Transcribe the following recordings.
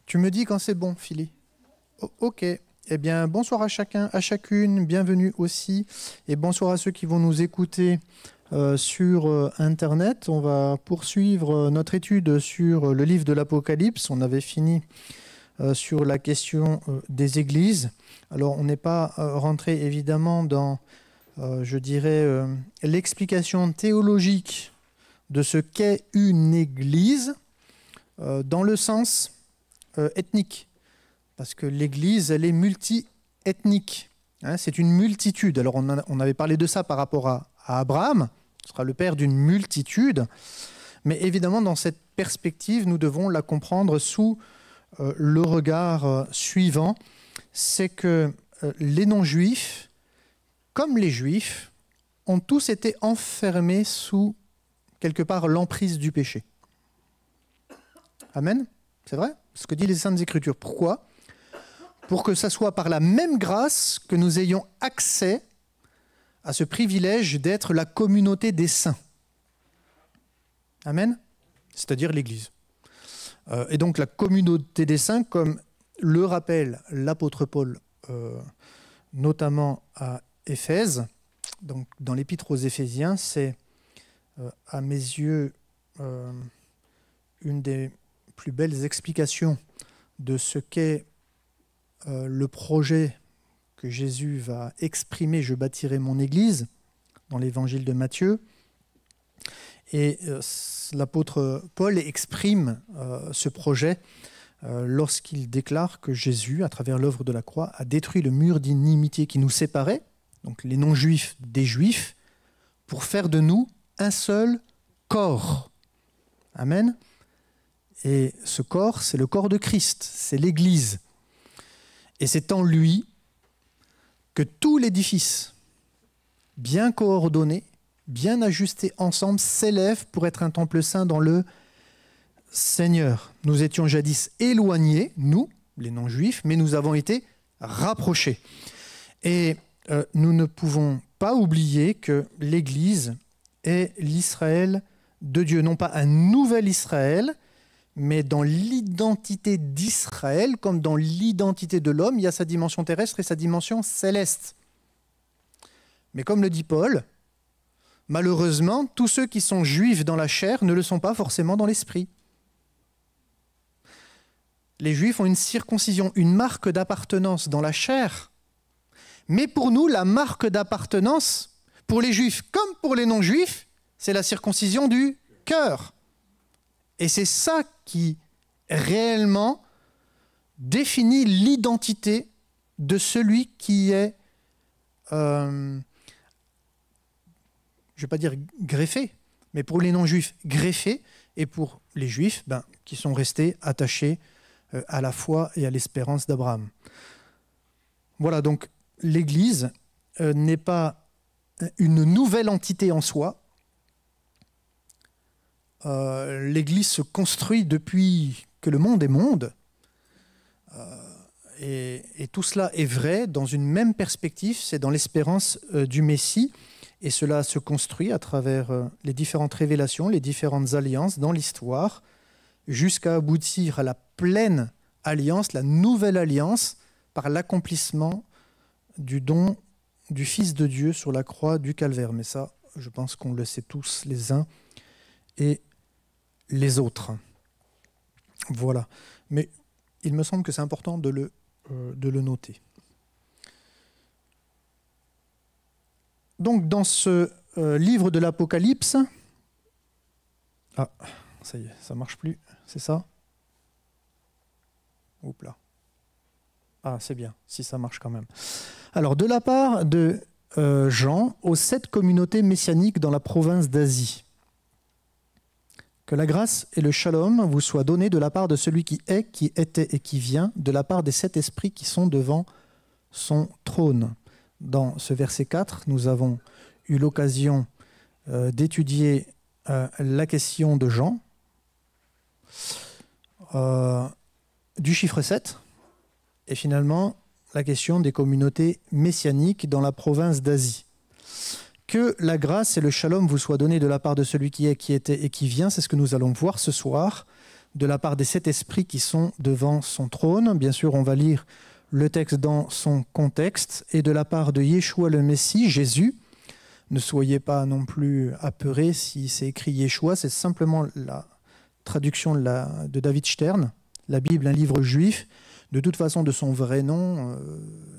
Tu me dis quand c'est bon, Philly. Ok. Eh bien, bonsoir à chacun, à chacune, bienvenue aussi. Et bonsoir à ceux qui vont nous écouter sur Internet. On va poursuivre notre étude sur le livre de l'Apocalypse. On avait fini sur la question des églises. Alors, on n'est pas rentré évidemment dans, je dirais, l'explication théologique de ce qu'est une église dans le sens ethnique. Parce que l'Église, elle est multi-ethnique. Hein, c'est une multitude. Alors, on avait parlé de ça par rapport à Abraham. Ce sera le père d'une multitude. Mais évidemment, dans cette perspective, nous devons la comprendre sous le regard suivant. C'est que les non-juifs, comme les juifs, ont tous été enfermés sous, quelque part, l'emprise du péché. Amen. C'est vrai ? Ce que disent les Saintes Écritures. Pourquoi ? Pour que ce soit par la même grâce que nous ayons accès à ce privilège d'être la communauté des saints. Amen. C'est-à-dire l'Église. Et donc la communauté des saints, comme le rappelle l'apôtre Paul, notamment à Éphèse, donc dans l'épître aux Éphésiens, c'est à mes yeux une des plus belles explications de ce qu'est le projet que Jésus va exprimer, je bâtirai mon Église, dans l'évangile de Matthieu. Et l'apôtre Paul exprime ce projet lorsqu'il déclare que Jésus, à travers l'œuvre de la croix, a détruit le mur d'inimitié qui nous séparait, donc les non-juifs des juifs, pour faire de nous un seul corps. Amen. Et ce corps, c'est le corps de Christ, c'est l'Église. Et c'est en lui que tout l'édifice, bien coordonné, bien ajusté ensemble, s'élève pour être un temple saint dans le Seigneur. Nous étions jadis éloignés, nous, les non-juifs, mais nous avons été rapprochés. Et nous ne pouvons pas oublier que l'Église est l'Israël de Dieu, non pas un nouvel Israël, mais dans l'identité d'Israël, comme dans l'identité de l'homme, il y a sa dimension terrestre et sa dimension céleste. Mais comme le dit Paul, malheureusement, tous ceux qui sont juifs dans la chair ne le sont pas forcément dans l'esprit. Les juifs ont une circoncision, une marque d'appartenance dans la chair. Mais pour nous, la marque d'appartenance, pour les juifs comme pour les non-juifs, c'est la circoncision du cœur. Et c'est ça qui réellement définit l'identité de celui qui est, je ne vais pas dire greffé, mais pour les non-juifs, greffé, et pour les juifs, qui sont restés attachés à la foi et à l'espérance d'Abraham. Voilà, donc l'Église n'est pas une nouvelle entité en soi. L'Église se construit depuis que le monde est monde. Et tout cela est vrai dans une même perspective, c'est dans l'espérance du Messie. Et cela se construit à travers les différentes révélations, les différentes alliances dans l'histoire, jusqu'à aboutir à la pleine alliance, la nouvelle alliance, par l'accomplissement du don du Fils de Dieu sur la croix du Calvaire. Mais ça, je pense qu'on le sait tous les uns et les autres. Voilà. Mais il me semble que c'est important de le noter. Donc, dans ce livre de l'Apocalypse... Ah, ça y est, ça ne marche plus, c'est ça ? Oups là. Ah, c'est bien, si ça marche quand même. Alors, de la part de Jean, aux 7 communautés messianiques dans la province d'Asie, que la grâce et le shalom vous soient donnés de la part de celui qui est, qui était et qui vient, de la part des 7 esprits qui sont devant son trône. Dans ce verset 4, nous avons eu l'occasion d'étudier la question de Jean, du chiffre 7, et finalement la question des communautés messianiques dans la province d'Asie. Que la grâce et le shalom vous soient donnés de la part de celui qui est, qui était et qui vient. C'est ce que nous allons voir ce soir, de la part des 7 esprits qui sont devant son trône. Bien sûr, on va lire le texte dans son contexte. Et de la part de Yeshua le Messie, Jésus. Ne soyez pas non plus apeurés si c'est écrit Yeshua. C'est simplement la traduction de David Stern. La Bible, un livre juif. De toute façon, de son vrai nom,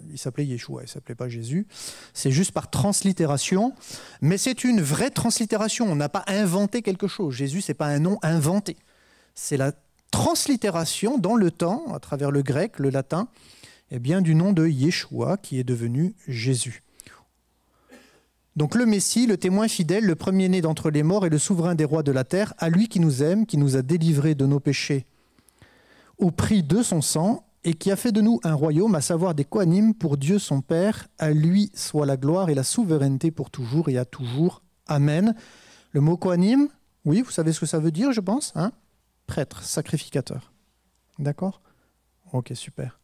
il s'appelait Yeshua, il ne s'appelait pas Jésus. C'est juste par translittération, mais c'est une vraie translittération. On n'a pas inventé quelque chose. Jésus, ce n'est pas un nom inventé. C'est la translittération dans le temps, à travers le grec, le latin, eh bien, du nom de Yeshua, qui est devenu Jésus. Donc le Messie, le témoin fidèle, le premier-né d'entre les morts et le souverain des rois de la terre, à lui qui nous aime, qui nous a délivrés de nos péchés au prix de son sang, et qui a fait de nous un royaume, à savoir des Kohanim pour Dieu son Père. À lui soit la gloire et la souveraineté pour toujours et à toujours. Amen. Le mot Kohanim, oui, vous savez ce que ça veut dire, je pense, hein? Prêtre, sacrificateur. D'accord? Ok, super.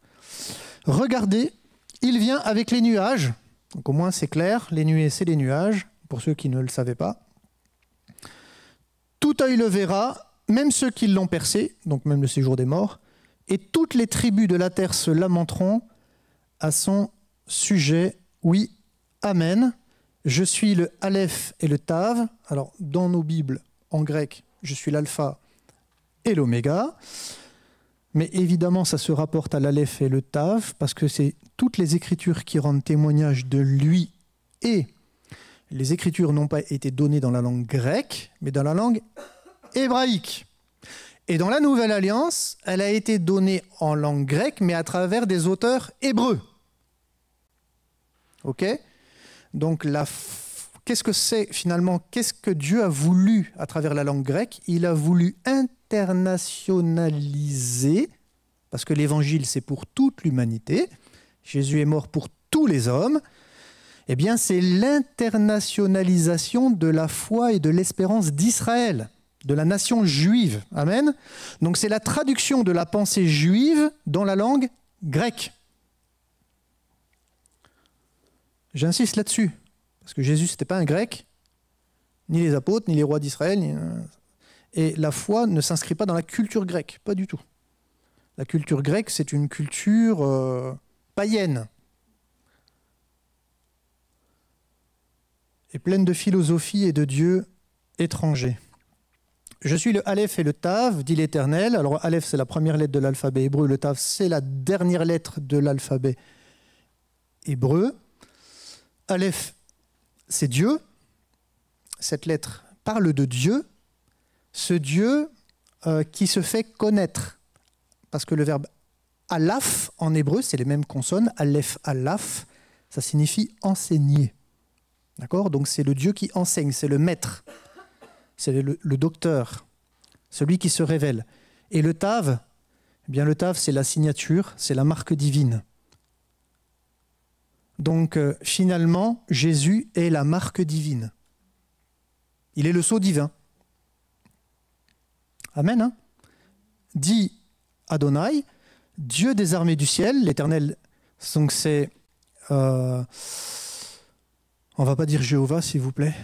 Regardez, il vient avec les nuages. Donc au moins c'est clair, les nuées c'est les nuages, pour ceux qui ne le savaient pas. Tout œil le verra, même ceux qui l'ont percé, donc même le séjour des morts, et toutes les tribus de la terre se lamenteront à son sujet. Oui, Amen. Je suis le Aleph et le Tav. Alors, dans nos Bibles, en grec, je suis l'alpha et l'oméga. Mais évidemment, ça se rapporte à l'Aleph et le Tav, parce que c'est toutes les écritures qui rendent témoignage de lui. Et les écritures n'ont pas été données dans la langue grecque, mais dans la langue hébraïque. Et dans la Nouvelle Alliance, elle a été donnée en langue grecque, mais à travers des auteurs hébreux. Ok? Donc, qu'est-ce que c'est finalement? Qu'est-ce que Dieu a voulu à travers la langue grecque? Il a voulu internationaliser, parce que l'évangile, c'est pour toute l'humanité. Jésus est mort pour tous les hommes. Eh bien, c'est l'internationalisation de la foi et de l'espérance d'Israël, de la nation juive. Amen. Donc c'est la traduction de la pensée juive dans la langue grecque. J'insiste là-dessus, parce que Jésus, ce n'était pas un grec, ni les apôtres, ni les rois d'Israël, et la foi ne s'inscrit pas dans la culture grecque, pas du tout. La culture grecque, c'est une culture païenne, et pleine de philosophie et de dieux étrangers. Je suis le Aleph et le Tav, dit l'Éternel. Alors, Aleph, c'est la première lettre de l'alphabet hébreu. Le Tav, c'est la dernière lettre de l'alphabet hébreu. Aleph, c'est Dieu. Cette lettre parle de Dieu. Ce Dieu qui se fait connaître. Parce que le verbe alaf, en hébreu, c'est les mêmes consonnes. Aleph, alaf, ça signifie enseigner. D'accord? Donc, c'est le Dieu qui enseigne, c'est le maître. C'est le docteur, celui qui se révèle. Et le Tav, eh bien le Tav, c'est la signature, c'est la marque divine. Donc finalement, Jésus est la marque divine. Il est le sceau divin. Amen. Hein? Dit Adonai, Dieu des armées du ciel, l'Éternel. Donc c'est... on ne va pas dire Jéhovah, s'il vous plaît.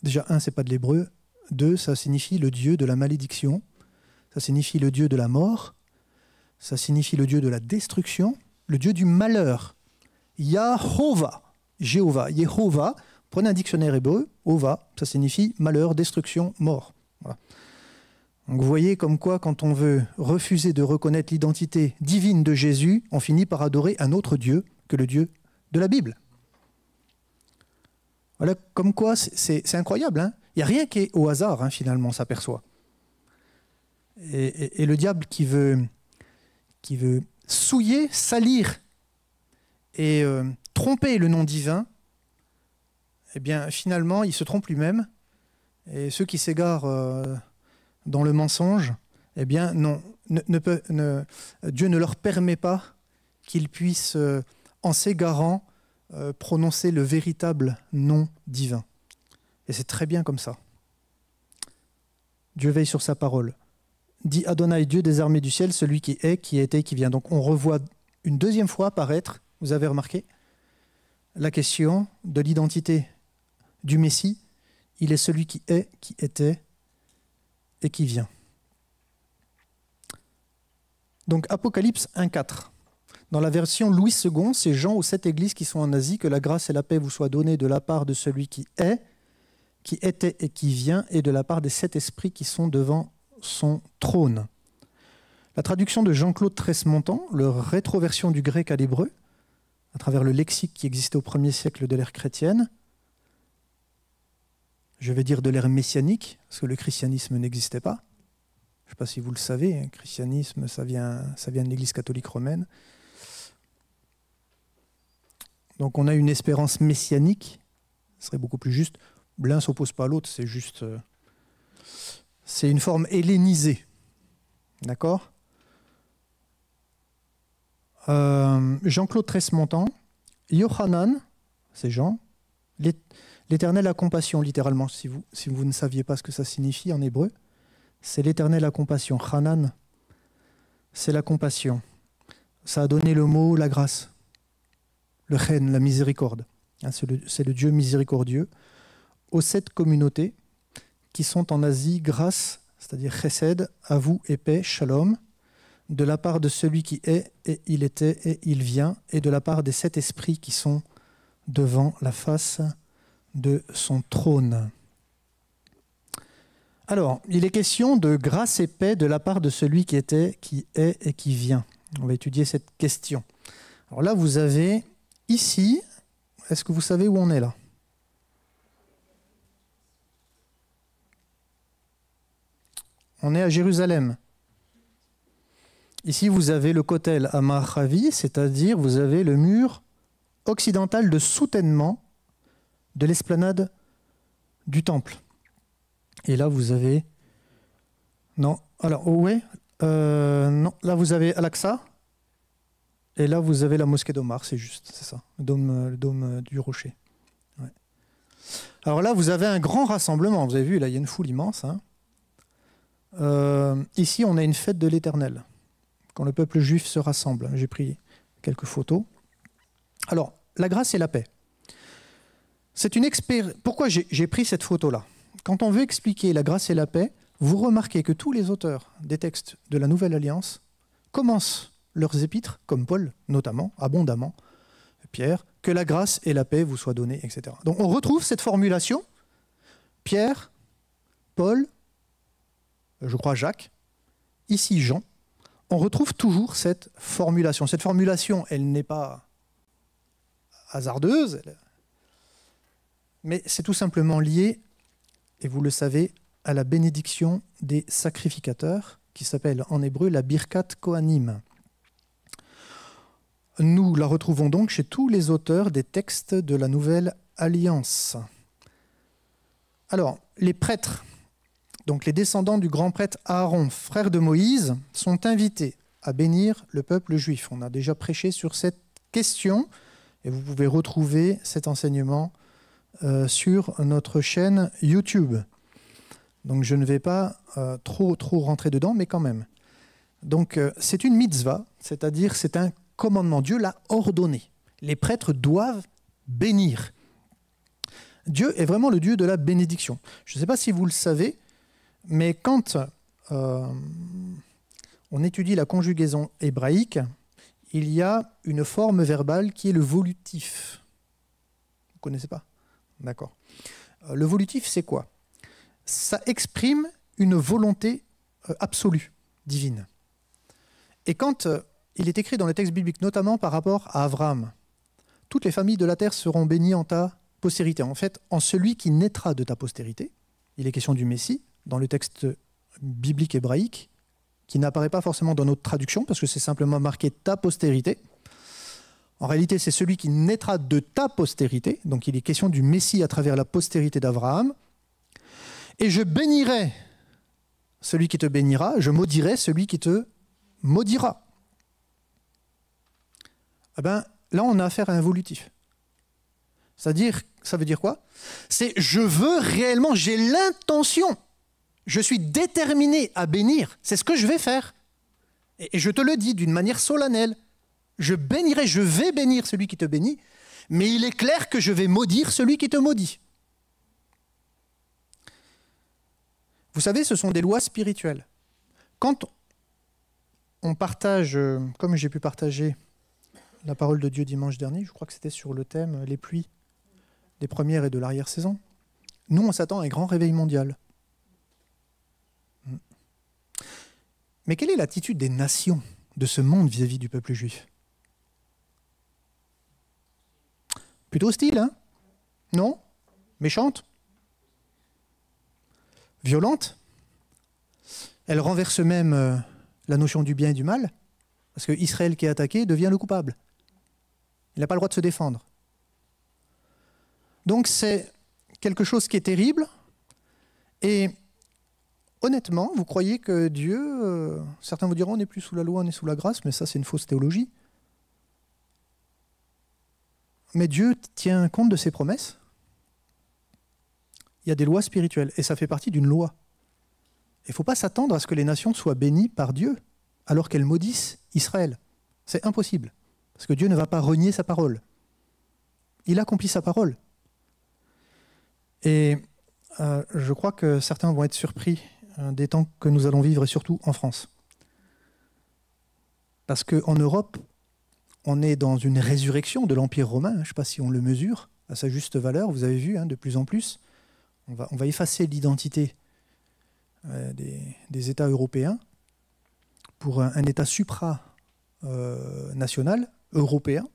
Déjà, 1, c'est pas de l'hébreu. 2, ça signifie le Dieu de la malédiction. Ça signifie le Dieu de la mort. Ça signifie le Dieu de la destruction. Le Dieu du malheur. Yahovah. Jéhovah. Yehovah. Prenez un dictionnaire hébreu. Ova. Ça signifie malheur, destruction, mort. Voilà. Donc vous voyez comme quoi, quand on veut refuser de reconnaître l'identité divine de Jésus, on finit par adorer un autre Dieu que le Dieu de la Bible. Voilà, comme quoi, c'est incroyable. Hein, il n'y a rien qui est au hasard, hein, finalement, on s'aperçoit. Et le diable qui veut souiller, salir et tromper le nom divin, eh bien, finalement, il se trompe lui-même. Et ceux qui s'égarent dans le mensonge, eh bien, non, Dieu ne leur permet pas qu'ils puissent, en s'égarant, prononcer le véritable nom divin. Et c'est très bien comme ça. Dieu veille sur sa parole. Dit Adonai, Dieu des armées du ciel, celui qui est, qui était, qui vient. Donc on revoit une deuxième fois apparaître, vous avez remarqué, la question de l'identité du Messie. Il est celui qui est, qui était et qui vient. Donc Apocalypse 1,4. Dans la version Louis II, c'est Jean aux 7 églises qui sont en Asie, que la grâce et la paix vous soient données de la part de celui qui est, qui était et qui vient, et de la part des 7 esprits qui sont devant son trône. La traduction de Jean-Claude Tresmontant, leur rétroversion du grec à l'hébreu, à travers le lexique qui existait au 1er siècle de l'ère chrétienne, je vais dire de l'ère messianique, parce que le christianisme n'existait pas. Je ne sais pas si vous le savez, le christianisme, ça vient de l'Église catholique romaine. Donc on a une espérance messianique, ce serait beaucoup plus juste. L'un ne s'oppose pas à l'autre, c'est juste... c'est une forme hellénisée. D'accord ? Jean-Claude Tresmontant, Yohanan, c'est Jean, l'Éternel a compassion, littéralement, si vous ne saviez pas ce que ça signifie en hébreu, c'est l'Éternel a compassion. Hanan, c'est la compassion. Ça a donné le mot la grâce, le chen, la miséricorde. C'est le Dieu miséricordieux. Aux 7 communautés qui sont en Asie, grâce, c'est-à-dire chesed, à vous et paix, shalom, de la part de celui qui est, et il était, et il vient, et de la part des 7 esprits qui sont devant la face de son trône. Alors, il est question de grâce et paix de la part de celui qui était, qui est et qui vient. On va étudier cette question. Alors là, vous avez ici, est-ce que vous savez où on est là ? On est à Jérusalem. Ici, vous avez le Kotel à Maravi, c'est-à-dire vous avez le mur occidental de soutènement de l'esplanade du temple. Et là, vous avez... Non, alors, ouais, non, là, vous avez Al-Aqsa, et là, vous avez la mosquée d'Omar, c'est juste, c'est ça, le dôme du rocher. Ouais. Alors là, vous avez un grand rassemblement, vous avez vu, là, il y a une foule immense. Hein. Ici, on a une fête de l'Éternel, quand le peuple juif se rassemble. J'ai pris quelques photos. Alors, la grâce et la paix. C'est une Pourquoi j'ai pris cette photo-là ? Quand on veut expliquer la grâce et la paix, vous remarquez que tous les auteurs des textes de la Nouvelle Alliance commencent leurs épîtres, comme Paul notamment, abondamment, Pierre, que la grâce et la paix vous soient données, etc. Donc on retrouve cette formulation, Pierre, Paul, je crois Jacques, ici Jean, on retrouve toujours cette formulation. Cette formulation, elle n'est pas hasardeuse, mais c'est tout simplement lié, et vous le savez, à la bénédiction des sacrificateurs, qui s'appelle en hébreu la Birkat Kohanim. Nous la retrouvons donc chez tous les auteurs des textes de la Nouvelle Alliance. Alors, les prêtres, donc les descendants du grand prêtre Aaron, frère de Moïse, sont invités à bénir le peuple juif. On a déjà prêché sur cette question et vous pouvez retrouver cet enseignement sur notre chaîne YouTube. Donc je ne vais pas trop rentrer dedans, mais quand même. Donc c'est une mitzvah, c'est-à-dire c'est un commandement. Dieu l'a ordonné. Les prêtres doivent bénir. Dieu est vraiment le Dieu de la bénédiction. Je ne sais pas si vous le savez, mais quand on étudie la conjugaison hébraïque, il y a une forme verbale qui est le volutif. Vous ne connaissez pas ? D'accord. Le volutif, c'est quoi ? Ça exprime une volonté absolue, divine. Et quand il est écrit dans le texte biblique, notamment par rapport à Abraham, toutes les familles de la terre seront bénies en ta postérité. En fait, en celui qui naîtra de ta postérité, il est question du Messie, dans le texte biblique hébraïque, qui n'apparaît pas forcément dans notre traduction, parce que c'est simplement marqué ta postérité. En réalité, c'est celui qui naîtra de ta postérité, donc il est question du Messie à travers la postérité d'Abraham. Et je bénirai celui qui te bénira, je maudirai celui qui te maudira. Eh bien, là, on a affaire à un volutif. C'est-à-dire, ça veut dire quoi ? C'est je veux réellement, j'ai l'intention, je suis déterminé à bénir, c'est ce que je vais faire. Et je te le dis d'une manière solennelle, je bénirai, je vais bénir celui qui te bénit, mais il est clair que je vais maudire celui qui te maudit. Vous savez, ce sont des lois spirituelles. Quand on partage, comme j'ai pu partager la parole de Dieu dimanche dernier, je crois que c'était sur le thème les pluies des premières et de l'arrière-saison, nous on s'attend à un grand réveil mondial. Mais quelle est l'attitude des nations de ce monde vis-à-vis du peuple juif? Plutôt hostile, hein? Non? Méchante? Violente? Elle renverse même la notion du bien et du mal, parce que Israël qui est attaqué devient le coupable. Il n'a pas le droit de se défendre. Donc c'est quelque chose qui est terrible, et honnêtement, vous croyez que Dieu, certains vous diront on n'est plus sous la loi, on est sous la grâce, mais ça c'est une fausse théologie. Mais Dieu tient compte de ses promesses. Il y a des lois spirituelles, et ça fait partie d'une loi. Il ne faut pas s'attendre à ce que les nations soient bénies par Dieu, alors qu'elles maudissent Israël. C'est impossible, parce que Dieu ne va pas renier sa parole. Il accomplit sa parole. Et je crois que certains vont être surpris des temps que nous allons vivre, et surtout en France. Parce qu'en Europe, on est dans une résurrection de l'Empire romain, je ne sais pas si on le mesure à sa juste valeur, vous avez vu, de plus en plus, on va effacer l'identité des États européens pour un État supranational, européen.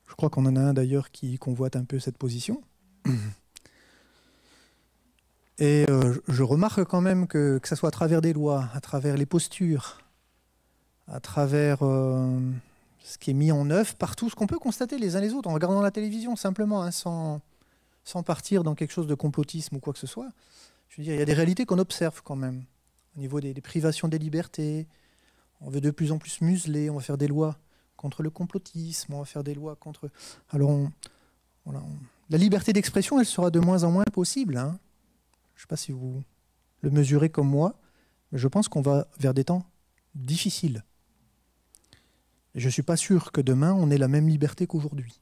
Je crois qu'on en a un d'ailleurs qui convoite un peu cette position. Et je remarque quand même que ce soit à travers des lois, à travers les postures, à travers ce qui est mis en œuvre, partout, ce qu'on peut constater les uns les autres en regardant la télévision simplement, sans partir dans quelque chose de complotisme ou quoi que ce soit. Je veux dire, il y a des réalités qu'on observe quand même. Au niveau des privations des libertés, on veut de plus en plus museler, on va faire des lois contre le complotisme, on va faire des lois contre... Alors, la liberté d'expression, elle sera de moins en moins possible. Je ne sais pas si vous le mesurez comme moi, mais je pense qu'on va vers des temps difficiles. Et je ne suis pas sûr que demain, on ait la même liberté qu'aujourd'hui.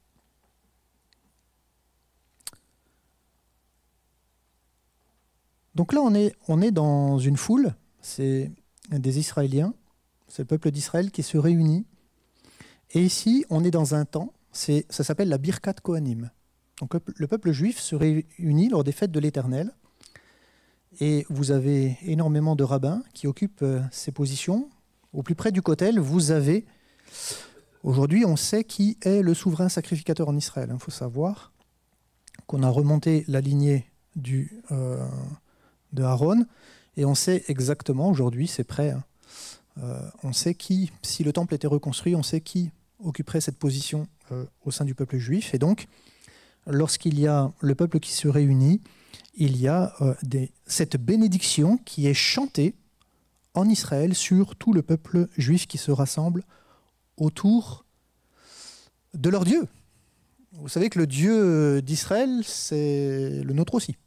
Donc là, on est dans une foule, c'est des Israéliens, c'est le peuple d'Israël qui se réunit. Et ici, on est dans un temps, ça s'appelle la Birkat Kohanim. Donc le peuple juif se réunit lors des fêtes de l'Éternel. Et vous avez énormément de rabbins qui occupent ces positions. Au plus près du Kotel, vous avez... Aujourd'hui, on sait qui est le souverain sacrificateur en Israël. Il faut savoir qu'on a remonté la lignée de Aaron, et on sait exactement, aujourd'hui, c'est prêt, on sait qui, si le temple était reconstruit, on sait qui occuperait cette position au sein du peuple juif. Et donc, lorsqu'il y a le peuple qui se réunit, il y a cette bénédiction qui est chantée en Israël sur tout le peuple juif qui se rassemble autour de leur Dieu. Vous savez que le Dieu d'Israël, c'est le nôtre aussi.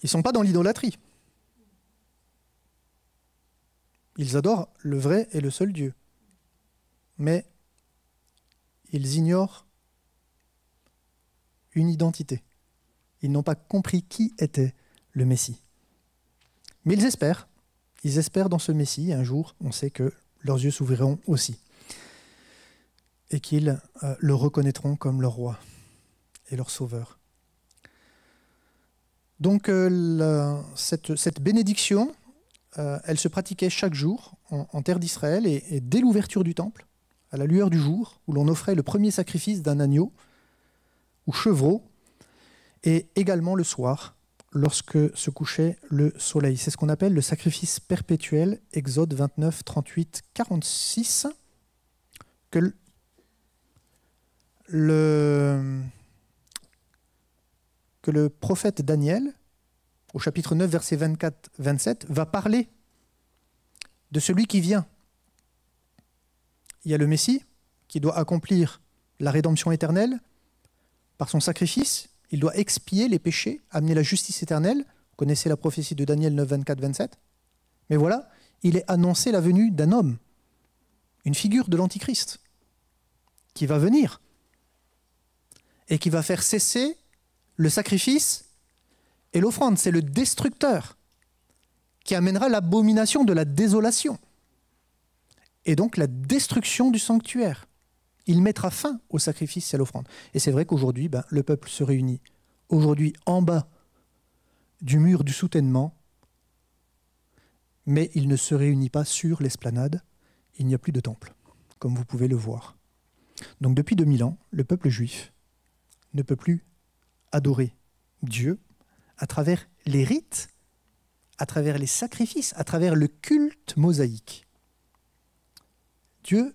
Ils ne sont pas dans l'idolâtrie. Ils adorent le vrai et le seul Dieu. Mais ils ignorent une identité. Ils n'ont pas compris qui était le Messie. Mais ils espèrent dans ce Messie, et un jour, on sait que leurs yeux s'ouvriront aussi. Et qu'ils le reconnaîtront comme leur roi et leur sauveur. Donc cette bénédiction, elle se pratiquait chaque jour en terre d'Israël, et dès l'ouverture du temple, à la lueur du jour, où l'on offrait le premier sacrifice d'un agneau ou chevreau, et également le soir, lorsque se couchait le soleil. C'est ce qu'on appelle le sacrifice perpétuel, Exode 29, 38, 46, que le prophète Daniel, au chapitre 9, versets 24-27, va parler de celui qui vient. Il y a le Messie qui doit accomplir la rédemption éternelle par son sacrifice. Il doit expier les péchés, amener la justice éternelle. Vous connaissez la prophétie de Daniel 9, 24-27. Mais voilà, il est annoncé la venue d'un homme une figure de l'Antichrist qui va venir et qui va faire cesser le sacrifice et l'offrande. C'est le destructeur qui amènera l'abomination de la désolation et donc la destruction du sanctuaire. Il mettra fin au sacrifice et à l'offrande. Et c'est vrai qu'aujourd'hui, le peuple se réunit. Aujourd'hui, en bas du mur du soutènement, mais il ne se réunit pas sur l'esplanade. Il n'y a plus de temple, comme vous pouvez le voir. Donc depuis 2000 ans, le peuple juif ne peut plus adorer Dieu à travers les rites, à travers les sacrifices, à travers le culte mosaïque. Dieu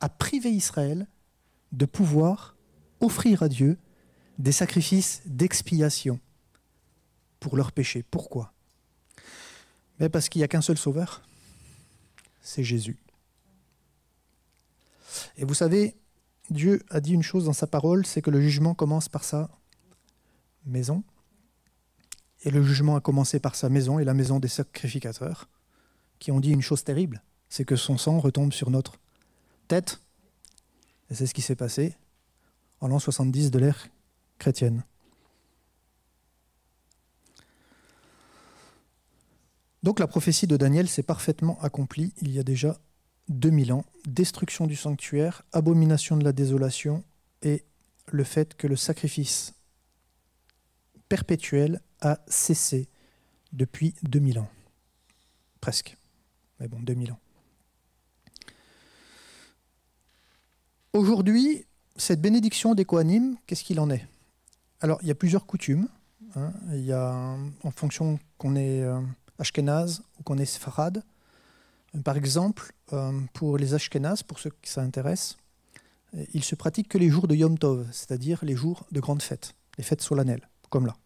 a privé Israël de pouvoir offrir à Dieu des sacrifices d'expiation pour leurs péchés. Pourquoi ? Mais parce qu'il n'y a qu'un seul sauveur, c'est Jésus. Et vous savez, Dieu a dit une chose dans sa parole, c'est que le jugement commence par sa maison. Et le jugement a commencé par sa maison et la maison des sacrificateurs, qui ont dit une chose terrible, c'est que son sang retombe sur notre tête. Et c'est ce qui s'est passé en l'an 70 de l'ère chrétienne. Donc la prophétie de Daniel s'est parfaitement accomplie il y a déjà 2000 ans. Destruction du sanctuaire, abomination de la désolation et le fait que le sacrifice perpétuel a cessé depuis 2000 ans. Presque. Mais bon, 2000 ans. Aujourd'hui, cette bénédiction des Kohanim, qu'est-ce qu'il en est ? Alors, il y a plusieurs coutumes. Il y a, en fonction qu'on est Ashkénaze ou qu'on est Séfarade. Par exemple, pour les Ashkénazes, pour ceux qui ça intéresse, ils se pratiquent que les jours de Yom Tov, c'est-à-dire les jours de grandes fêtes, les fêtes solennelles, comme là.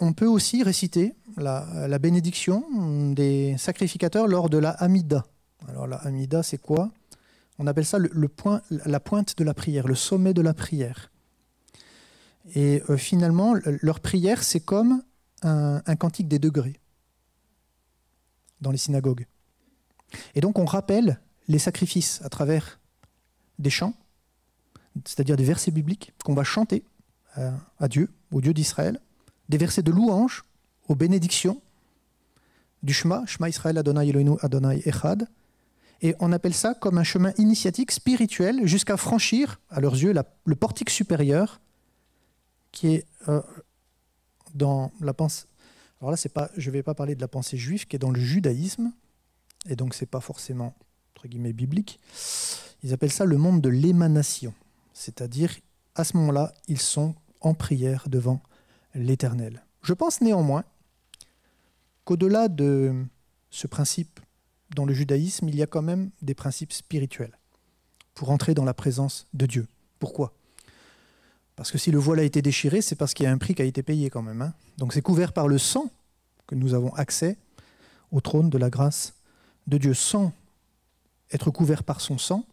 On peut aussi réciter la bénédiction des sacrificateurs lors de la Hamida. Alors la Hamida, c'est quoi ? On appelle ça la pointe de la prière, le sommet de la prière. Et finalement, leur prière, c'est comme un cantique des degrés dans les synagogues. Et donc on rappelle les sacrifices à travers des chants, c'est-à-dire des versets bibliques qu'on va chanter à Dieu, au Dieu d'Israël, des versets de louange aux bénédictions du Shema Israël Adonai Eloheinu Adonai Echad, et on appelle ça comme un chemin initiatique spirituel jusqu'à franchir, à leurs yeux, le portique supérieur qui est dans la pensée. Alors là, je ne vais pas parler de la pensée juive qui est dans le judaïsme, et donc ce n'est pas forcément, entre guillemets, biblique. Ils appellent ça le monde de l'émanation, c'est-à-dire, à ce moment-là, ils sont en prière devant l'Éternel. Je pense néanmoins qu'au-delà de ce principe dans le judaïsme, il y a quand même des principes spirituels pour entrer dans la présence de Dieu. Pourquoi ? Parce que si le voile a été déchiré, c'est parce qu'il y a un prix qui a été payé quand même. Donc c'est couvert par le sang que nous avons accès au trône de la grâce de Dieu. Sans être couvert par son sang,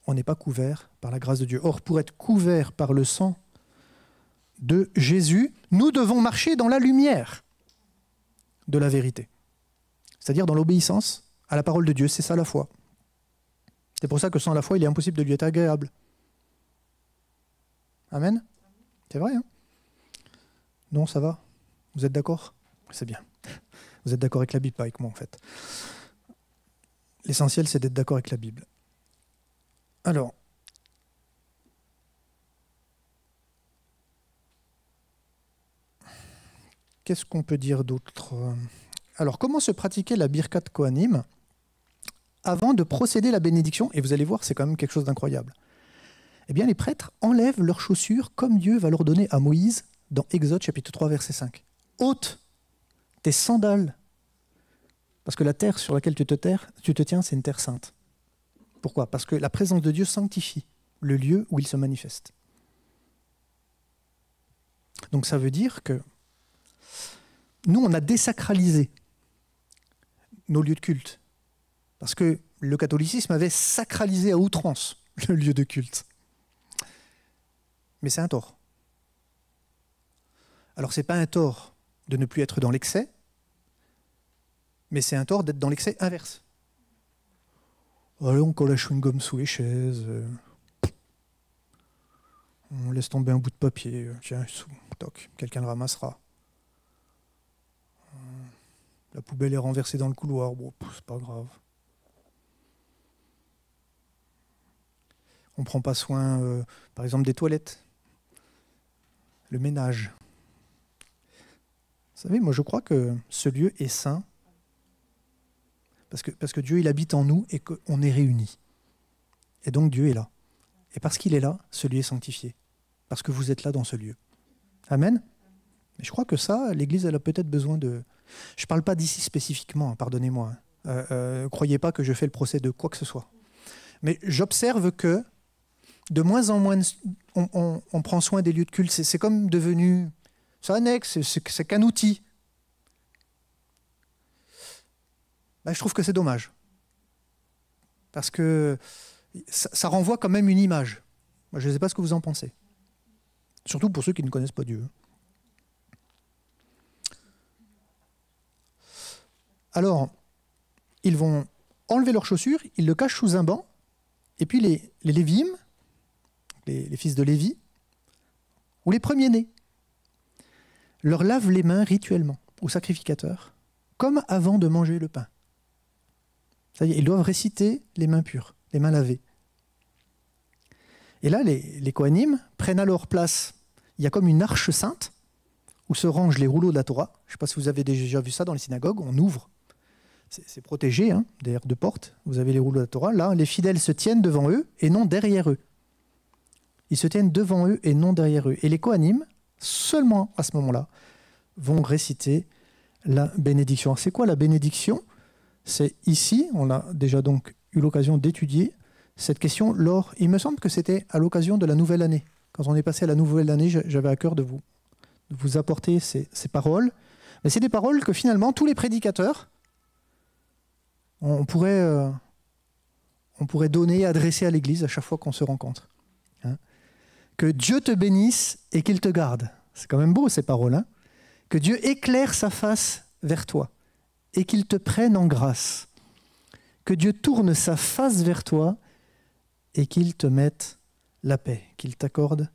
on n'est pas couvert par la grâce de Dieu. Or, pour être couvert par le sang de Jésus, nous devons marcher dans la lumière de la vérité. C'est-à-dire dans l'obéissance à la parole de Dieu. C'est ça la foi. C'est pour ça que sans la foi, il est impossible de lui être agréable. Amen ? C'est vrai, hein ? Non, ça va ? Vous êtes d'accord ? C'est bien. Vous êtes d'accord avec la Bible, pas avec moi en fait. L'essentiel, c'est d'être d'accord avec la Bible. Alors, qu'est-ce qu'on peut dire d'autre ? Alors, comment se pratiquait la Birkat Kohanim avant de procéder à la bénédiction ? Et vous allez voir, c'est quand même quelque chose d'incroyable. Eh bien, les prêtres enlèvent leurs chaussures comme Dieu va l'ordonner à Moïse dans Exode chapitre 3, verset 5. Ôte tes sandales, parce que la terre sur laquelle tu te tiens, c'est une terre sainte. Pourquoi ? Parce que la présence de Dieu sanctifie le lieu où il se manifeste. Donc ça veut dire que nous, on a désacralisé nos lieux de culte, parce que le catholicisme avait sacralisé à outrance le lieu de culte. Mais c'est un tort. Alors, ce n'est pas un tort de ne plus être dans l'excès, Mais c'est un tort d'être dans l'excès inverse. Allez, on colle la chewing-gum sous les chaises. On laisse tomber un bout de papier. Tiens, toc, quelqu'un le ramassera. La poubelle est renversée dans le couloir. Bon, c'est pas grave. On ne prend pas soin, par exemple, des toilettes. Le ménage. Vous savez, moi je crois que ce lieu est saint parce que Dieu il habite en nous et qu'on est réunis. Et donc Dieu est là. Et parce qu'il est là, ce lieu est sanctifié. Parce que vous êtes là dans ce lieu. Amen. Mais je crois que ça, l'Église elle a peut-être besoin de... Je ne parle pas d'ici spécifiquement, pardonnez-moi. Croyez pas que je fais le procès de quoi que ce soit. Mais j'observe que de moins en moins, on prend soin des lieux de culte. C'est comme devenu... C'est annexe, c'est qu'un outil. Ben, je trouve que c'est dommage. Parce que ça renvoie quand même une image. Moi, je ne sais pas ce que vous en pensez. Surtout pour ceux qui ne connaissent pas Dieu. Alors, ils vont enlever leurs chaussures, ils le cachent sous un banc, et puis les Lévi'im, les fils de Lévi, ou les premiers-nés, leur lavent les mains rituellement au sacrificateur, comme avant de manger le pain. C'est-à-dire, ils doivent réciter les mains pures, les mains lavées. Et là, les Kohanim prennent alors place. Il y a comme une arche sainte où se rangent les rouleaux de la Torah. Je ne sais pas si vous avez déjà vu ça dans les synagogues. On ouvre. C'est protégé, hein, derrière deux portes. Vous avez les rouleaux de la Torah. Là, les fidèles se tiennent devant eux et non derrière eux. Ils se tiennent devant eux et non derrière eux. Et les Kohanim, seulement à ce moment-là, vont réciter la bénédiction. C'est quoi la bénédiction? C'est ici, on a déjà donc eu l'occasion d'étudier cette question lors, il me semble que c'était à l'occasion de la nouvelle année. Quand on est passé à la nouvelle année, j'avais à cœur de vous apporter ces paroles. Mais c'est des paroles que finalement tous les prédicateurs, on pourrait donner et adresser à l'Église à chaque fois qu'on se rencontre. Hein? Que Dieu te bénisse et qu'il te garde. C'est quand même beau ces paroles. Hein? Que Dieu éclaire sa face vers toi et qu'il te prenne en grâce. Que Dieu tourne sa face vers toi et qu'il te mette la paix, qu'il t'accorde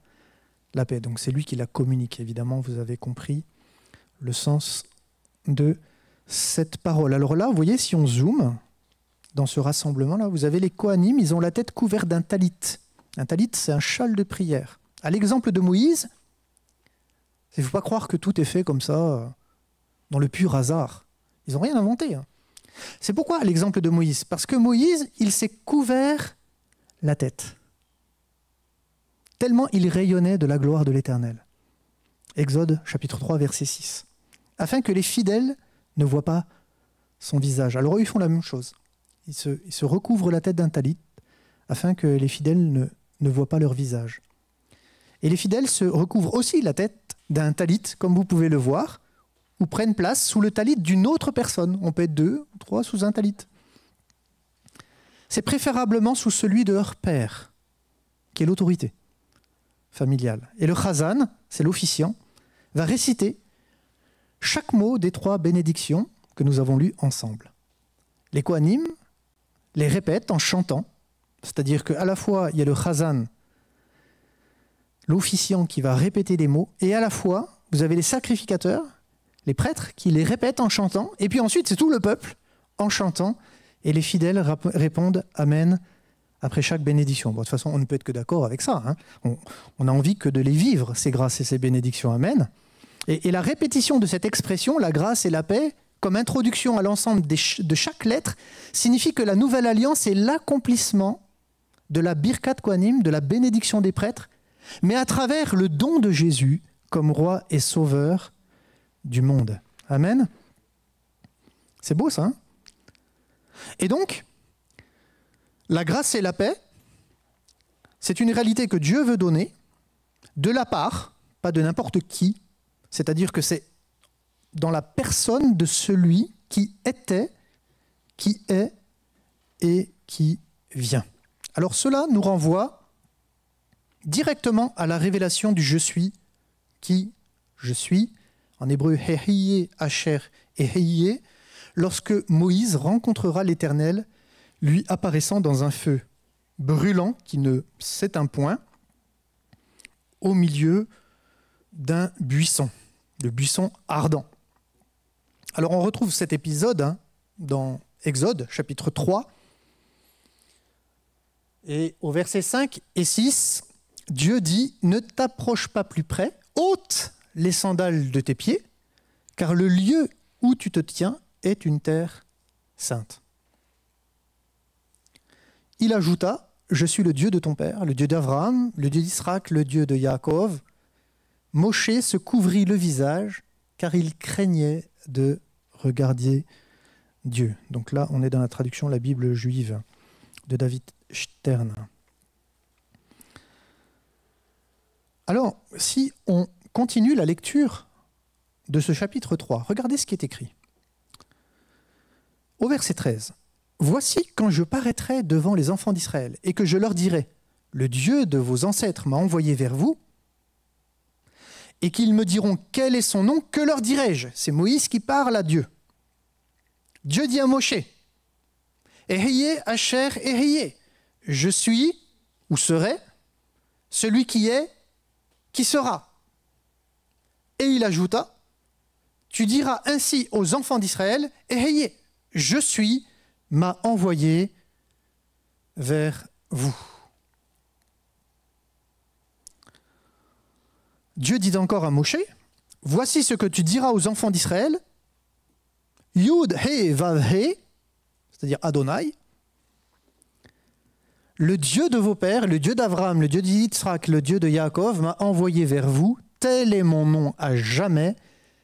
la paix. Donc c'est lui qui la communique, évidemment, vous avez compris le sens de cette parole. Alors là, vous voyez, si on zoome dans ce rassemblement-là, vous avez les Kohanim, ils ont la tête couverte d'un talit. Un talit, c'est un châle de prière. À l'exemple de Moïse, il ne faut pas croire que tout est fait comme ça, dans le pur hasard. Ils n'ont rien inventé. Hein. C'est pourquoi à l'exemple de Moïse? Parce que Moïse, il s'est couvert la tête. Tellement il rayonnait de la gloire de l'Éternel. Exode chapitre 3, verset 6. Afin que les fidèles ne voient pas son visage. Alors eux, ils font la même chose. Ils se recouvrent la tête d'un talit afin que les fidèles ne voient pas leur visage. Et les fidèles se recouvrent aussi la tête d'un talit, comme vous pouvez le voir, ou prennent place sous le talit d'une autre personne. On peut être 2 ou 3 sous un talit. C'est préférablement sous celui de leur père, qui est l'autorité familiale. Et le chazan, c'est l'officiant, va réciter chaque mot des 3 bénédictions que nous avons lues ensemble. Les Kohanim les répètent en chantant, c'est-à-dire qu'à la fois, il y a le chazan, l'officiant qui va répéter les mots, et à la fois, vous avez les sacrificateurs, les prêtres qui les répètent en chantant, et puis ensuite c'est tout le peuple en chantant, et les fidèles répondent « Amen » après chaque bénédiction. Bon, de toute façon, on ne peut être que d'accord avec ça. Hein. On a envie que de les vivre, ces grâces et ces bénédictions. Amen. Et la répétition de cette expression, la grâce et la paix, comme introduction à l'ensemble de chaque lettre, signifie que la nouvelle alliance est l'accomplissement de la Birkat Kohanim, de la bénédiction des prêtres, mais à travers le don de Jésus comme roi et sauveur du monde. Amen. C'est beau ça, hein? Et donc, la grâce et la paix, c'est une réalité que Dieu veut donner de la part, pas de n'importe qui, c'est-à-dire que c'est dans la personne de celui qui était, qui est et qui vient. Alors cela nous renvoie directement à la révélation du « je suis », qui je suis, en hébreu « hehiye » « asher » et « hehiye », lorsque Moïse rencontrera l'Éternel, lui apparaissant dans un feu brûlant qui ne s'éteint point, au milieu d'un buisson, le buisson ardent. Alors on retrouve cet épisode dans Exode, chapitre 3, et au verset 5 et 6, Dieu dit « Ne t'approche pas plus près, ôte les sandales de tes pieds, car le lieu où tu te tiens est une terre sainte. » Il ajouta « Je suis le Dieu de ton père, le Dieu d'Abraham, le Dieu d'Israël, le Dieu de Yaakov. » Moshe se couvrit le visage, car il craignait de regarder Dieu. Donc là, on est dans la traduction de la Bible juive de David Stern. Alors, si on continue la lecture de ce chapitre 3, regardez ce qui est écrit. Au verset 13, « Voici quand je paraîtrai devant les enfants d'Israël et que je leur dirai, « Le Dieu de vos ancêtres m'a envoyé vers vous, et qu'ils me diront, « Quel est son nom ? Que leur dirai-je » C'est Moïse qui parle à Dieu. Dieu dit à Moshe, « Ehiyeh Asher Ehiyeh, je suis, ou serai, celui qui est, qui sera. » Et il ajouta, « Tu diras ainsi aux enfants d'Israël, « Ehiyeh, je suis, m'a envoyé vers vous. » Dieu dit encore à Moshe, « Voici ce que tu diras aux enfants d'Israël, Yud He Vav He, c'est-à-dire Adonai, le Dieu de vos pères, le Dieu d'Abraham, le Dieu d'Israël, le Dieu de Yaakov m'a envoyé vers vous, tel est mon nom à jamais,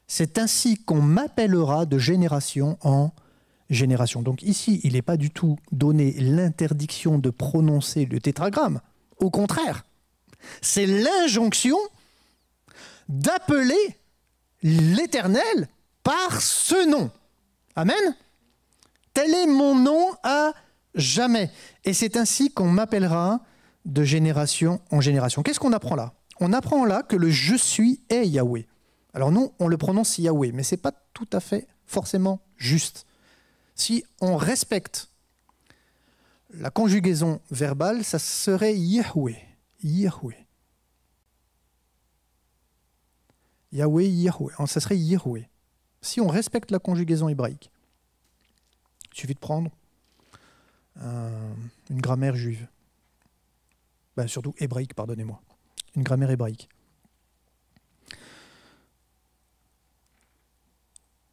c'est ainsi qu'on m'appellera de génération en génération. » Donc ici, il n'est pas du tout donné l'interdiction de prononcer le tétragramme, au contraire, c'est l'injonction d'appeler l'Éternel par ce nom. Amen. Tel est mon nom à jamais. Et c'est ainsi qu'on m'appellera de génération en génération. Qu'est-ce qu'on apprend là? On apprend là que le « je suis » est Yahweh. Alors nous, on le prononce Yahweh, mais ce n'est pas tout à fait forcément juste. Si on respecte la conjugaison verbale, ça serait Yahweh. Yahweh. Yahweh, Yahweh. Ça serait Yahweh. Si on respecte la conjugaison hébraïque, il suffit de prendre une grammaire juive. Surtout hébraïque, pardonnez-moi. Une grammaire hébraïque.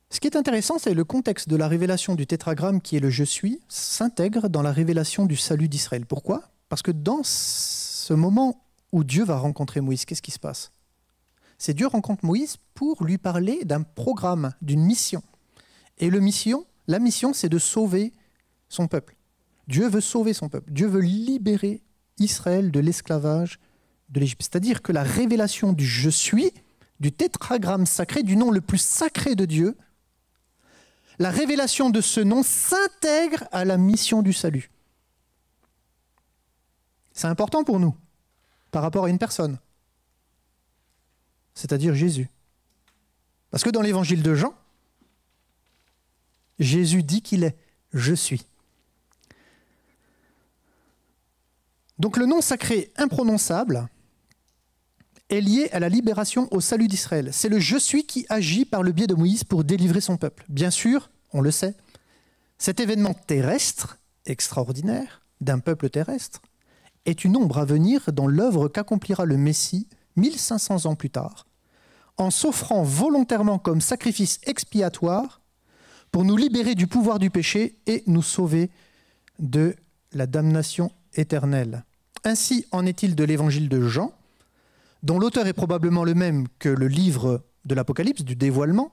Ce qui est intéressant, c'est le contexte de la révélation du tétragramme qui est le « je suis » s'intègre dans la révélation du salut d'Israël. Pourquoi? Parce que dans ce moment où Dieu va rencontrer Moïse, qu'est-ce qui se passe? C'est Dieu rencontre Moïse pour lui parler d'un programme, d'une mission. Et la mission, c'est de sauver son peuple. Dieu veut sauver son peuple. Dieu veut libérer Israël de l'esclavage de l'Égypte. C'est-à-dire que la révélation du « je suis », du tétragramme sacré, du nom le plus sacré de Dieu, la révélation de ce nom s'intègre à la mission du salut. C'est important pour nous, par rapport à une personne, c'est-à-dire Jésus. Parce que dans l'évangile de Jean, Jésus dit qu'il est « je suis ». Donc le nom sacré imprononçable est lié à la libération au salut d'Israël. C'est le « je suis » qui agit par le biais de Moïse pour délivrer son peuple. Bien sûr, on le sait, cet événement terrestre, extraordinaire, d'un peuple terrestre, est une ombre à venir dans l'œuvre qu'accomplira le Messie 1500 ans plus tard, en s'offrant volontairement comme sacrifice expiatoire pour nous libérer du pouvoir du péché et nous sauver de la damnation éternelle. Ainsi en est-il de l'évangile de Jean, dont l'auteur est probablement le même que le livre de l'Apocalypse, du dévoilement.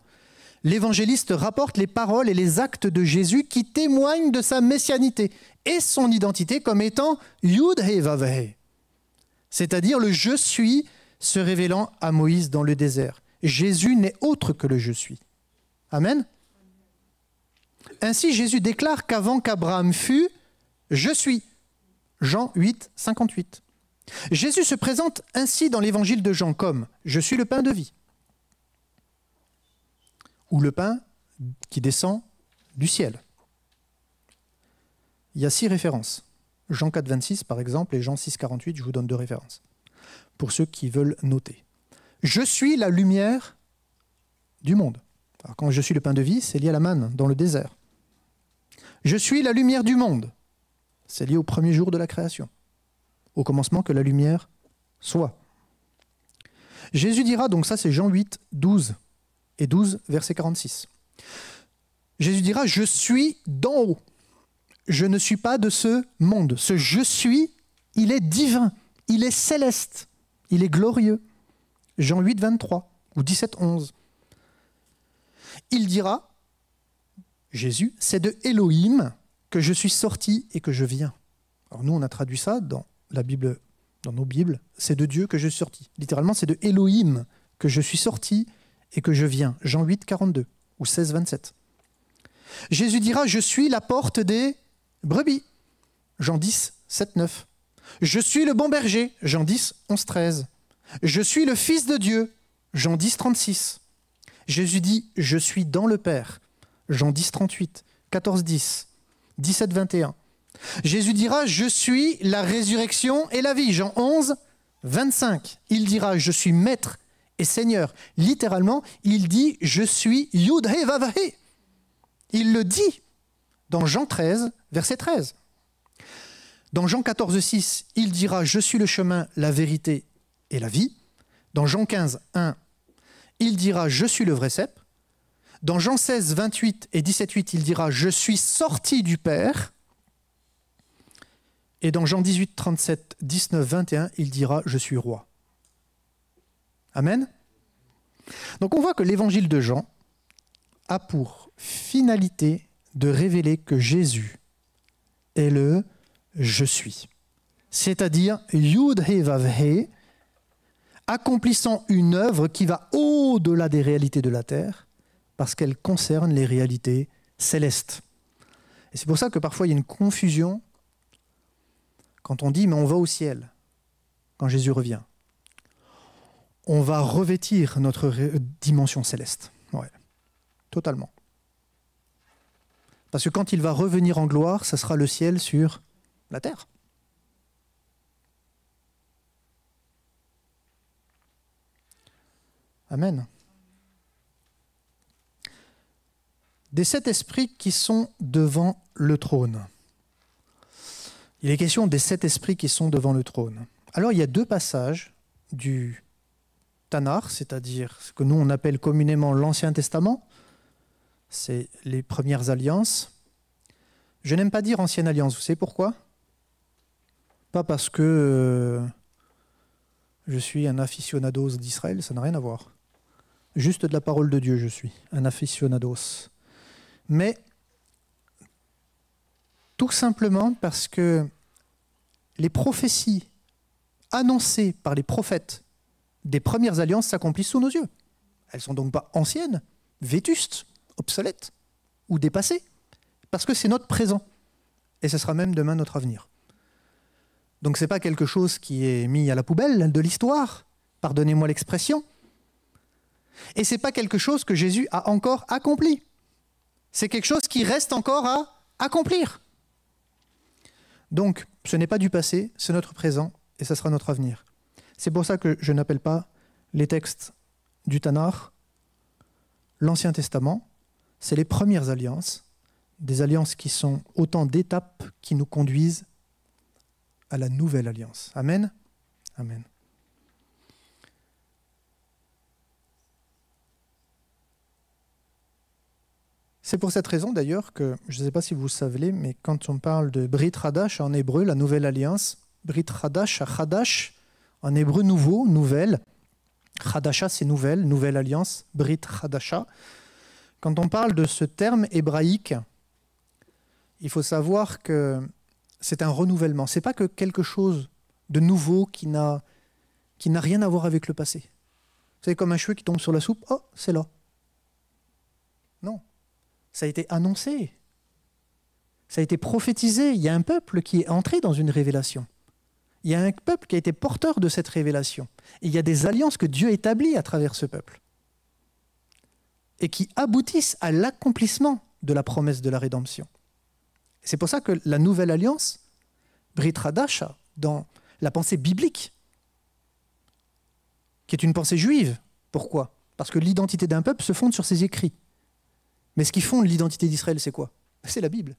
L'évangéliste rapporte les paroles et les actes de Jésus qui témoignent de sa messianité et son identité comme étant Yud He Vav He, c'est-à-dire le « je suis » se révélant à Moïse dans le désert. Jésus n'est autre que le « je suis ». Amen. Ainsi, Jésus déclare qu'avant qu'Abraham fût, « je suis ». Jean 8, 58. Jésus se présente ainsi dans l'évangile de Jean comme « je suis le pain de vie » ou le pain qui descend du ciel. Il y a 6 références. Jean 4, 26 par exemple et Jean 6, 48, je vous donne 2 références. Pour ceux qui veulent noter. Je suis la lumière du monde. Alors quand je suis le pain de vie, c'est lié à la manne dans le désert. Je suis la lumière du monde. C'est lié au premier jour de la création. Au commencement que la lumière soit. Jésus dira, donc ça c'est Jean 8, 12 et 12, verset 46. Jésus dira, je suis d'en haut. Je ne suis pas de ce monde. Ce je suis, il est divin, il est céleste, il est glorieux. Jean 8, 23 ou 17, 11. Il dira, Jésus, c'est de Elohim que je suis sorti et que je viens. Alors nous, on a traduit ça dans la Bible, dans nos Bibles, c'est de Dieu que je suis sorti. Littéralement, c'est de Elohim que je suis sorti et que je viens. Jean 8, 42 ou 16, 27. Jésus dira, je suis la porte des brebis. Jean 10, 7, 9. Je suis le bon berger. Jean 10, 11, 13. Je suis le Fils de Dieu. Jean 10, 36. Jésus dit, je suis dans le Père. Jean 10, 38, 14, 10, 17, 21. Jésus dira, je suis la résurrection et la vie. Jean 11, 25. Il dira, je suis maître et seigneur. Littéralement, il dit, je suis Yud-He Vav-He. Il le dit dans Jean 13, verset 13. Dans Jean 14, 6, il dira, je suis le chemin, la vérité et la vie. Dans Jean 15, 1, il dira, je suis le vrai cep. Dans Jean 16, 28 et 17, 8, il dira, je suis sorti du Père. Et dans Jean 18, 37, 19, 21, il dira, je suis roi. Amen. Donc on voit que l'évangile de Jean a pour finalité de révéler que Jésus est le « je suis », c'est-à-dire Yud-He Vav-He, accomplissant une œuvre qui va au-delà des réalités de la terre, parce qu'elle concerne les réalités célestes. Et c'est pour ça que parfois il y a une confusion quand on dit « mais on va au ciel » quand Jésus revient. On va revêtir notre dimension céleste. Ouais, totalement. Parce que quand il va revenir en gloire, ça sera le ciel sur la terre. Amen. Des 7 esprits qui sont devant le trône. Il est question des 7 esprits qui sont devant le trône. Alors il y a 2 passages du Tanakh, c'est-à-dire ce que nous on appelle communément l'Ancien Testament. C'est les premières alliances. Je n'aime pas dire ancienne alliance, vous savez pourquoi ? Pas parce que je suis un aficionados d'Israël, ça n'a rien à voir. Juste de la parole de Dieu, je suis un aficionados. Mais tout simplement parce que les prophéties annoncées par les prophètes des premières alliances s'accomplissent sous nos yeux. Elles ne sont donc pas anciennes, vétustes, obsolètes ou dépassées, parce que c'est notre présent. Et ce sera même demain notre avenir. Donc ce n'est pas quelque chose qui est mis à la poubelle de l'histoire, pardonnez-moi l'expression. Et ce n'est pas quelque chose que Jésus a encore accompli. C'est quelque chose qui reste encore à accomplir. Donc ce n'est pas du passé, c'est notre présent et ce sera notre avenir. C'est pour ça que je n'appelle pas les textes du Tanakh l'Ancien Testament, c'est les premières alliances, des alliances qui sont autant d'étapes qui nous conduisent à la nouvelle alliance. Amen. Amen. C'est pour cette raison d'ailleurs que, je ne sais pas si vous savez, mais quand on parle de Brit Hadash en hébreu, la nouvelle alliance, Brit Hadash, Hadash, en hébreu nouveau, nouvelle, Hadasha c'est nouvelle, nouvelle alliance, Brit Hadasha. Quand on parle de ce terme hébraïque, il faut savoir que c'est un renouvellement. Ce n'est pas que quelque chose de nouveau qui n'a rien à voir avec le passé. Vous savez, comme un cheveu qui tombe sur la soupe, oh, c'est là. Non. Ça a été annoncé. Ça a été prophétisé. Il y a un peuple qui est entré dans une révélation. Il y a un peuple qui a été porteur de cette révélation. Et il y a des alliances que Dieu établit à travers ce peuple. Et qui aboutissent à l'accomplissement de la promesse de la rédemption. C'est pour ça que la nouvelle alliance, Brit Hadasha, dans la pensée biblique, qui est une pensée juive. Pourquoi? Parce que l'identité d'un peuple se fonde sur ses écrits. Mais ce qui fonde l'identité d'Israël, c'est quoi? C'est la Bible.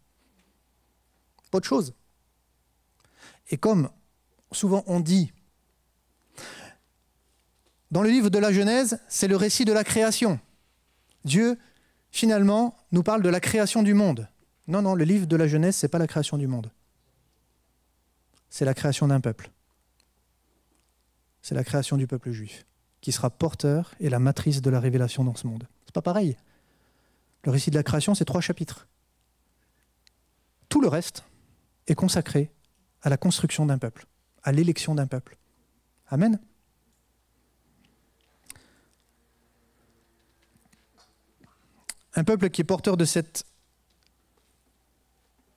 Pas autre chose. Et comme souvent on dit, dans le livre de la Genèse, c'est le récit de la création. Dieu, finalement, nous parle de la création du monde. Non, non, le livre de la Genèse, ce n'est pas la création du monde. C'est la création d'un peuple. C'est la création du peuple juif, qui sera porteur et la matrice de la révélation dans ce monde. C'est pas pareil. Le récit de la création, c'est 3 chapitres. Tout le reste est consacré à la construction d'un peuple, à l'élection d'un peuple. Amen. Un peuple qui est porteur de cette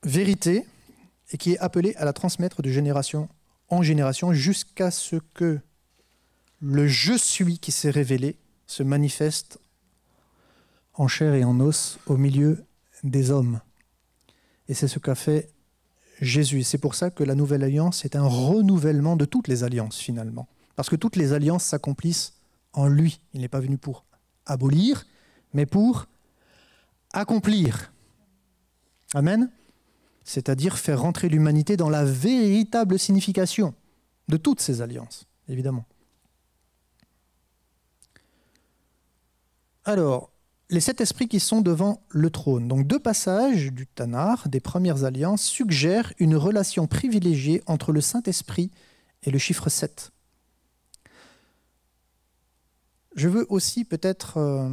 vérité et qui est appelé à la transmettre de génération en génération jusqu'à ce que le « je suis » qui s'est révélé se manifeste en chair et en os au milieu des hommes. Et c'est ce qu'a fait Jésus. C'est pour ça que la nouvelle alliance est un renouvellement de toutes les alliances finalement. Parce que toutes les alliances s'accomplissent en lui. Il n'est pas venu pour abolir, mais pour accomplir. Amen. C'est-à-dire faire rentrer l'humanité dans la véritable signification de toutes ces alliances, évidemment. Alors, les 7 esprits qui sont devant le trône. Donc 2 passages du Tanakh, des premières alliances, suggèrent une relation privilégiée entre le Saint-Esprit et le chiffre 7. Je veux aussi peut-être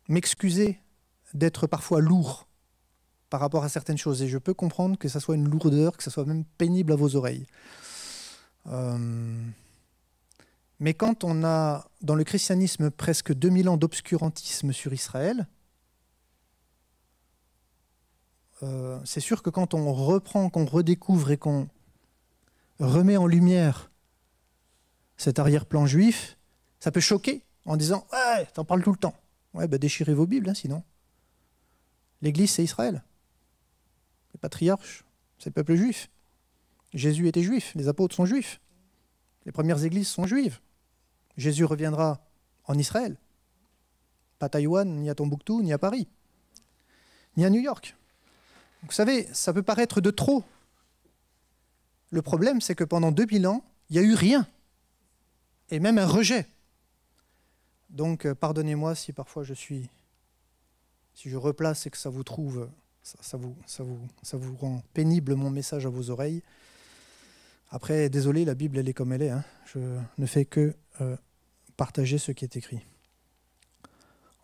m'excuser d'être parfois lourd par rapport à certaines choses. Et je peux comprendre que ça soit une lourdeur, que ça soit même pénible à vos oreilles. Mais quand on a, dans le christianisme, presque 2000 ans d'obscurantisme sur Israël, c'est sûr que quand on reprend, qu'on redécouvre et qu'on remet en lumière cet arrière-plan juif, ça peut choquer en disant « Ouais, t'en parles tout le temps. » Ouais, ben déchirez vos Bibles, hein, sinon. L'Église, c'est Israël. Les patriarches, c'est le peuple juif. Jésus était juif, les apôtres sont juifs. Les premières églises sont juives. Jésus reviendra en Israël. Pas à Taïwan, ni à Tombouctou, ni à Paris, ni à New York. Vous savez, ça peut paraître de trop. Le problème, c'est que pendant 2000 ans, il n'y a eu rien. Et même un rejet. Donc, pardonnez-moi si parfois si je replace et que ça vous trouve, ça vous rend pénible mon message à vos oreilles. Après, désolé, la Bible, elle est comme elle est. Hein. Je ne fais que partager ce qui est écrit,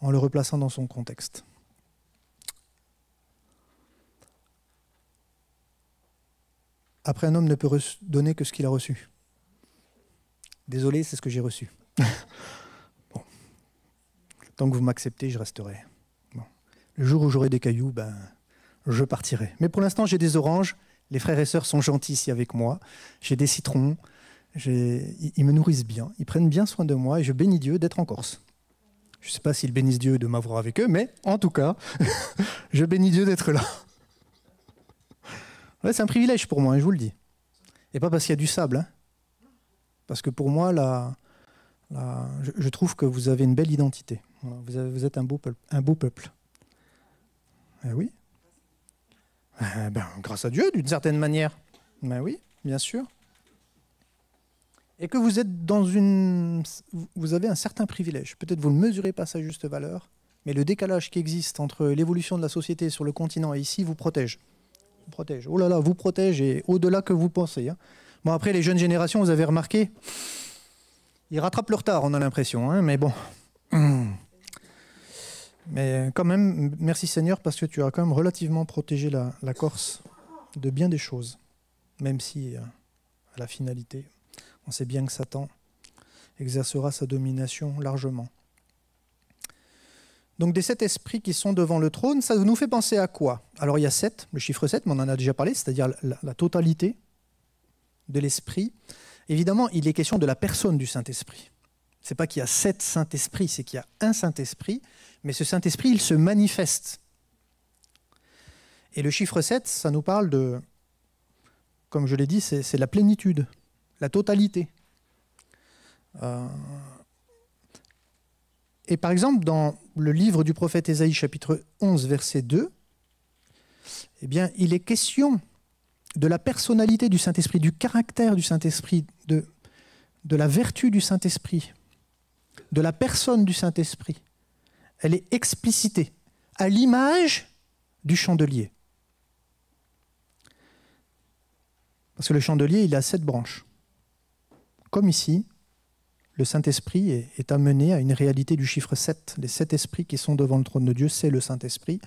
en le replaçant dans son contexte. Après, un homme ne peut donner que ce qu'il a reçu. Désolé, c'est ce que j'ai reçu. Bon. Tant que vous m'acceptez, je resterai. Bon. Le jour où j'aurai des cailloux, ben, je partirai. Mais pour l'instant, j'ai des oranges. Les frères et sœurs sont gentils ici avec moi. J'ai des citrons. Ils me nourrissent bien. Ils prennent bien soin de moi et je bénis Dieu d'être en Corse. Je ne sais pas s'ils bénissent Dieu de m'avoir avec eux, mais en tout cas, je bénis Dieu d'être là. Ouais, c'est un privilège pour moi, hein, je vous le dis. Et pas parce qu'il y a du sable. Hein. Parce que pour moi, je trouve que vous avez une belle identité. Voilà, vous êtes un beau peuple. Eh oui. Grâce à Dieu, d'une certaine manière. Ben oui, bien sûr. Et que vous êtes vous avez un certain privilège. Peut-être vous ne mesurez pas sa juste valeur, mais le décalage qui existe entre l'évolution de la société sur le continent et ici vous protège. Vous protège. Oh là là, vous protège et au-delà que vous pensez. Hein. Bon, après, les jeunes générations, vous avez remarqué, ils rattrapent le retard, on a l'impression. Hein, mais bon. Mais quand même, merci Seigneur, parce que tu as quand même relativement protégé la Corse de bien des choses. Même si, à la finalité, on sait bien que Satan exercera sa domination largement. Donc des 7 esprits qui sont devant le trône, ça nous fait penser à quoi? Alors il y a 7, le chiffre 7, mais on en a déjà parlé, c'est-à-dire la totalité de l'esprit. Évidemment, il est question de la personne du Saint-Esprit. Ce n'est pas qu'il y a 7 Saint-Esprits, c'est qu'il y a un Saint-Esprit, mais ce Saint-Esprit, il se manifeste Et le chiffre 7, ça nous parle de, comme je l'ai dit, c'est la plénitude, la totalité. Et par exemple, dans le livre du prophète Ésaïe, chapitre 11, verset 2, eh bien, il est question de la personnalité du Saint-Esprit, du caractère du Saint-Esprit, de la vertu du Saint-Esprit, de la personne du Saint-Esprit. Elle est explicitée à l'image du chandelier. Parce que le chandelier, il a 7 branches. Comme ici, le Saint-Esprit est amené à une réalité du chiffre 7. Les 7 esprits qui sont devant le trône de Dieu, c'est le Saint-Esprit.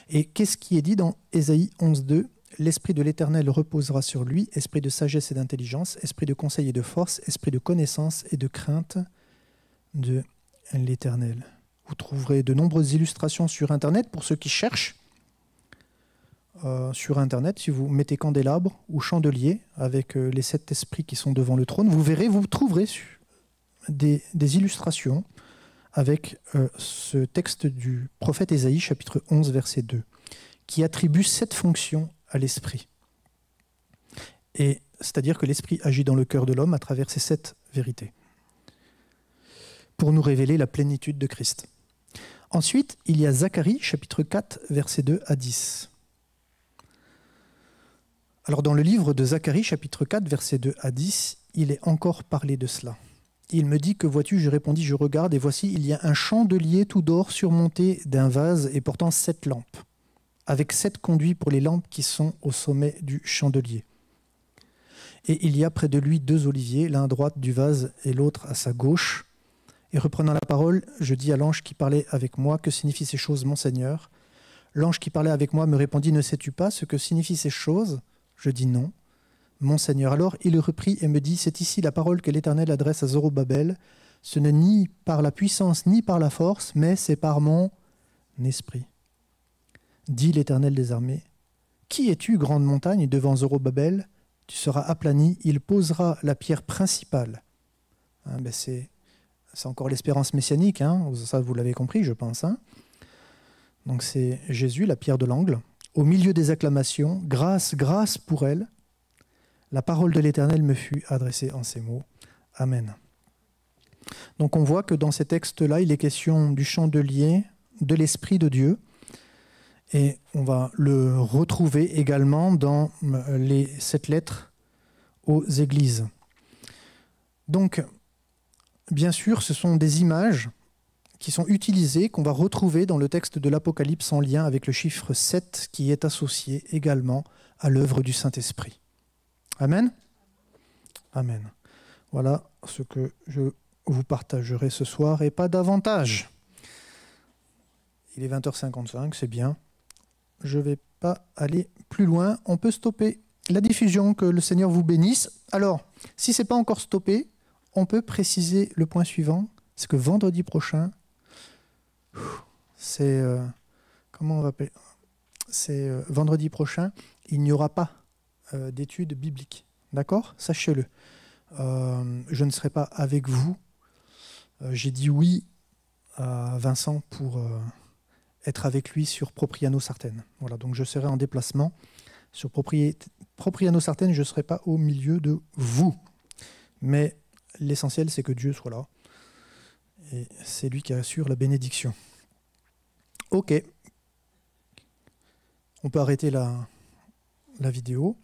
Et qu'est-ce qui est dit dans Ésaïe 11.2 ? L'Esprit de l'Éternel reposera sur lui, esprit de sagesse et d'intelligence, esprit de conseil et de force, esprit de connaissance et de crainte de l'Éternel. Vous trouverez de nombreuses illustrations sur Internet pour ceux qui cherchent. Sur Internet, si vous mettez candélabre ou chandelier avec les 7 esprits qui sont devant le trône, vous verrez, vous trouverez des illustrations avec ce texte du prophète Ésaïe, chapitre 11, verset 2, qui attribue 7 fonctions à l'esprit. Et c'est-à-dire que l'esprit agit dans le cœur de l'homme à travers ces 7 vérités, pour nous révéler la plénitude de Christ. Ensuite, il y a Zacharie, chapitre 4, versets 2 à 10. Alors dans le livre de Zacharie, chapitre 4, versets 2 à 10, il est encore parlé de cela. Il me dit, que vois-tu? Je répondis, je regarde, et voici, il y a un chandelier tout d'or surmonté d'un vase et portant 7 lampes, avec 7 conduits pour les lampes qui sont au sommet du chandelier. Et il y a près de lui 2 oliviers, l'un à droite du vase et l'autre à sa gauche. Et reprenant la parole, je dis à l'ange qui parlait avec moi, que signifient ces choses, mon Seigneur? L'ange qui parlait avec moi me répondit, ne sais-tu pas ce que signifient ces choses? Je dis non. Mon Seigneur, alors il reprit et me dit, c'est ici la parole que l'Éternel adresse à Zorobabel. Ce n'est ni par la puissance ni par la force, mais c'est par mon esprit. Dit l'Éternel des armées, qui es-tu, grande montagne, devant Zorobabel? Tu seras aplani, il posera la pierre principale. C'est encore l'espérance messianique, ça vous l'avez compris, je pense. Donc c'est Jésus, la pierre de l'angle. Au milieu des acclamations, grâce, grâce pour elle. La parole de l'Éternel me fut adressée en ces mots. Amen. Donc on voit que dans ces textes-là, il est question du chandelier, de l'Esprit de Dieu. Et on va le retrouver également dans les 7 lettres aux églises. Donc, bien sûr, ce sont des images qui sont utilisées, qu'on va retrouver dans le texte de l'Apocalypse en lien avec le chiffre 7 qui est associé également à l'œuvre du Saint-Esprit. Amen. Amen. Voilà ce que je vous partagerai ce soir et pas davantage. Il est 20h55, c'est bien. Je ne vais pas aller plus loin. On peut stopper la diffusion, que le Seigneur vous bénisse. Alors, si ce n'est pas encore stoppé, on peut préciser le point suivant. C'est que vendredi prochain, vendredi prochain, il n'y aura pas d'études bibliques. D'accord? Sachez-le. Je ne serai pas avec vous. J'ai dit oui à Vincent pour être avec lui sur Propriano-Sartène. Voilà, donc je serai en déplacement sur Propriano-Sartène. Je ne serai pas au milieu de vous. Mais l'essentiel, c'est que Dieu soit là. Et c'est lui qui assure la bénédiction. Ok. On peut arrêter la vidéo.